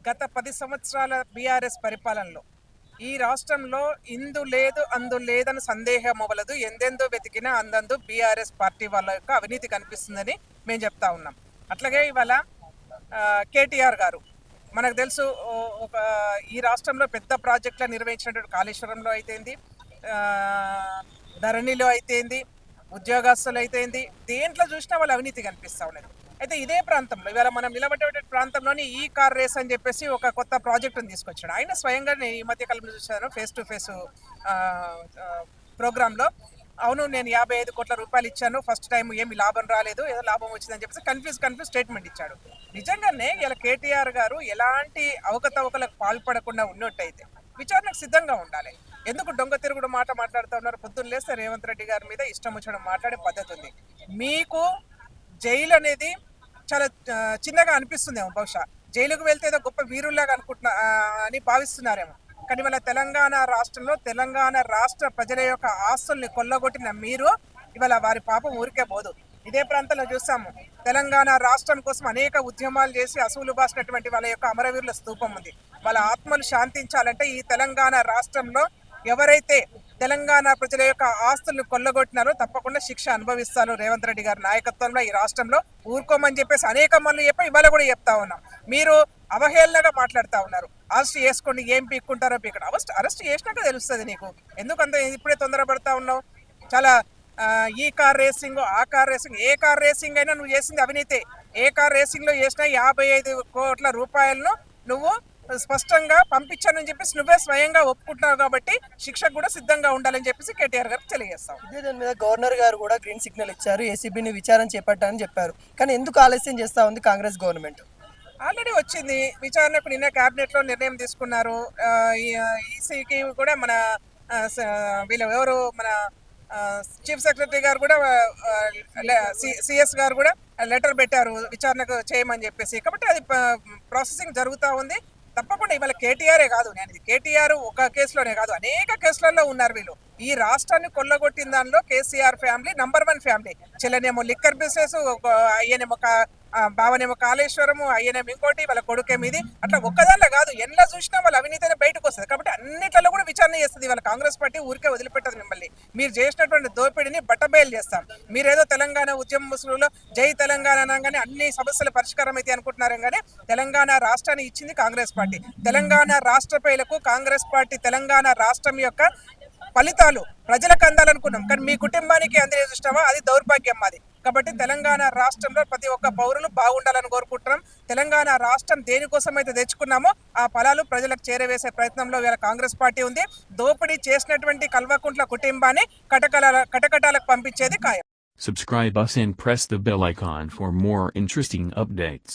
గత 10 సంవత్సరాల బీఆర్ఎస్ పరిపాలనలో ఈ రాష్ట్రంలో ఇందు లేదు అందు లేదని సందేహం అవ్వలేదు. ఎందెందో వెతికినా అందందు బీఆర్ఎస్ పార్టీ వాళ్ళ యొక్క అవినీతి కనిపిస్తుందని మేము చెప్తా ఉన్నాం. అట్లాగే ఇవాళ కేటీఆర్ గారు మనకు తెలుసు, ఒక ఈ రాష్ట్రంలో పెద్ద ప్రాజెక్టులు నిర్వహించినటువంటి కాళేశ్వరంలో అయితేంది, ధరణిలో అయితేంది, ఉద్యోగస్తులు అయితేంది, దేంట్లో చూసినా వాళ్ళ అవినీతి కనిపిస్తూ ఉన్నది. అయితే ఇదే ప్రాంతంలో ఇవాళ మనం నిలబడే ప్రాంతంలోని ఈ కార్ రేస్ అని చెప్పేసి ఒక కొత్త ప్రాజెక్టును తీసుకొచ్చాడు. ఆయన స్వయంగా నేను ఈ మధ్య కాలంలో చూసాను ఫేస్ టు ఫేస్ ప్రోగ్రాంలో. అవును, నేను 55 కోట్ల రూపాయలు ఇచ్చాను, ఫస్ట్ టైం ఏమి లాభం రాలేదు, ఏదో లాభం వచ్చిందని చెప్పేసి కన్ఫ్యూజ్ స్టేట్మెంట్ ఇచ్చాడు. నిజంగానే ఇలా కేటీఆర్ గారు ఎలాంటి అవకతవకలకు పాల్పడకుండా ఉన్నట్టయితే విచారణకు సిద్ధంగా ఉండాలి. ఎందుకు దొంగ తిరుగుడు మాట మాట్లాడుతూ ఉన్నారు? పొద్దున్న లేస్తే రేవంత్ రెడ్డి గారి మీద ఇష్టం వచ్చడం మాట్లాడే పద్ధతి ఉంది. మీకు జైలు అనేది చాలా చిన్నగా అనిపిస్తుందేమో, బహుశా జైలుకు వెళ్తే ఏదో గొప్ప వీరుల్లాగా అని భావిస్తున్నారేమో. కానీ వాళ్ళ తెలంగాణ రాష్ట్రంలో తెలంగాణ రాష్ట్ర ప్రజల యొక్క ఆస్తుల్ని కొల్లగొట్టిన మీరు ఇవాళ వారి పాపం ఊరికే పోదు. ఇదే ప్రాంతంలో చూసాము, తెలంగాణ రాష్ట్రం కోసం అనేక ఉద్యమాలు చేసి అసూలు బాసినటువంటి వాళ్ళ యొక్క అమరవీరుల స్తూపం ఉంది. వాళ్ళ ఆత్మలు శాంతించాలంటే ఈ తెలంగాణ రాష్ట్రంలో ఎవరైతే తెలంగాణ ప్రజల యొక్క ఆస్తులను కొల్లగొట్టినారో తప్పకుండా శిక్ష అనుభవిస్తారు. రేవంత్ రెడ్డి గారి నాయకత్వంలో ఈ రాష్ట్రంలో ఊరుకోమని చెప్పేసి అనేక మంది చెప్పి ఇవాళ కూడా చెప్తా ఉన్నాం. మీరు అవహేళనగా మాట్లాడుతూ ఉన్నారు. అరెస్ట్ చేసుకోండి, ఏం పీక్కుంటారో పీక్కడ. అరెస్ట్ చేసినాక తెలుస్తుంది నీకు. ఎందుకంత ఇప్పుడే తొందరపడతా ఉన్నావు? చాలా ఈ కార్ రేసింగ్, ఆ కార్ రేసింగ్, ఏ కార్ రేసింగ్ అయినా నువ్వు చేసింది అవినీతి. ఏ కార్ రేసింగ్ లో చేసినా 55 కోట్ల రూపాయలను నువ్వు స్పష్టంగా పంపించానని చెప్పేసి నువ్వే స్వయంగా ఒప్పుకుంటున్నావు. కాబట్టి శిక్షకు కూడా సిద్ధంగా ఉండాలని చెప్పేసి కేటీఆర్ గారు తెలియజేస్తాం. దాని మీద గవర్నర్ గారు కూడా గ్రీన్ సిగ్నల్ ఇచ్చారు, ఏసీబీని విచారణ చేపట్టాలని చెప్పారు. కానీ ఎందుకు ఆలస్యం చేస్తా ఉంది కాంగ్రెస్ గవర్నమెంట్? ఆల్రెడీ వచ్చింది విచారణకు. నిన్న కేబినెట్ లో నిర్ణయం తీసుకున్నారు. ఈసీకి కూడా మన వీళ్ళు ఎవరు మన చీఫ్ సెక్రటరీ గారు కూడా సిఎస్ గారు కూడా లెటర్ పెట్టారు విచారణకు చేయమని చెప్పేసి. కాబట్టి అది ప్రాసెసింగ్ జరుగుతూ ఉంది. తప్పకుండా ఇవాళ కేటీఆరే కాదు, నేను కేటీఆర్ ఒక కేసులోనే కాదు, అనేక కేసులలో ఉన్నారు వీళ్ళు. ఈ రాష్ట్రాన్ని కొల్లగొట్టిన దానిలో కేసీఆర్ ఫ్యామిలీ నంబర్ 1 ఫ్యామిలీ. చెల్లెనేమో లిక్కర్ బిజినెస్, అయ్యనేమో బావనేమో కాళేశ్వరము, అయ్యనేమో ఇంకోటి, వాళ్ళ కొడుకేమో ఇది. అట్లా ఒక్కదానిలో కాదు, ఎన్లా చూసినా వాళ్ళ అవినీతి బయటకు వస్తుంది. కాబట్టి అన్నిట్లలో కూడా విచారణ చేస్తుంది. వాళ్ళ కాంగ్రెస్ పార్టీ ఊరికే వదిలిపెట్టదు మిమ్మల్ని. మీరు చేసినటువంటి దోపిడీని బట్టబయలు చేస్తాం. మీరేదో తెలంగాణ ఉద్యమ ముసుగులో జై తెలంగాణ అనగానే అన్ని సమస్యల పరిష్కారం అయితే అనుకుంటున్నారు. కానీ తెలంగాణ రాష్ట్రాన్ని ఇచ్చింది కాంగ్రెస్ పార్టీ. తెలంగాణ రాష్ట్ర ప్రజలకు కాంగ్రెస్ పార్టీ తెలంగాణ రాష్ట్రం యొక్క ఫలితాలు ప్రజలకు అందాలనుకున్నాం. కానీ మీ కుటుంబానికి అందే చూసినావా, అది దౌర్భాగ్యం మాది. కాబట్టి తెలంగాణ రాష్ట్రంలో ప్రతి ఒక్క పౌరులు బాగుండాలని కోరుకుంటున్నాం. తెలంగాణ రాష్ట్రం దేనికోసం అయితే తెచ్చుకున్నామో ఆ ఫలాలు ప్రజలకు చేరవేసే ప్రయత్నంలో వీళ్ళ కాంగ్రెస్ పార్టీ ఉంది. దోపిడీ చేసినటువంటి కల్వకుంట్ల కుటుంబాన్ని కటకటాలకు పంపించేది ఖాయం. Subscribe us and press the bell icon for more interesting updates.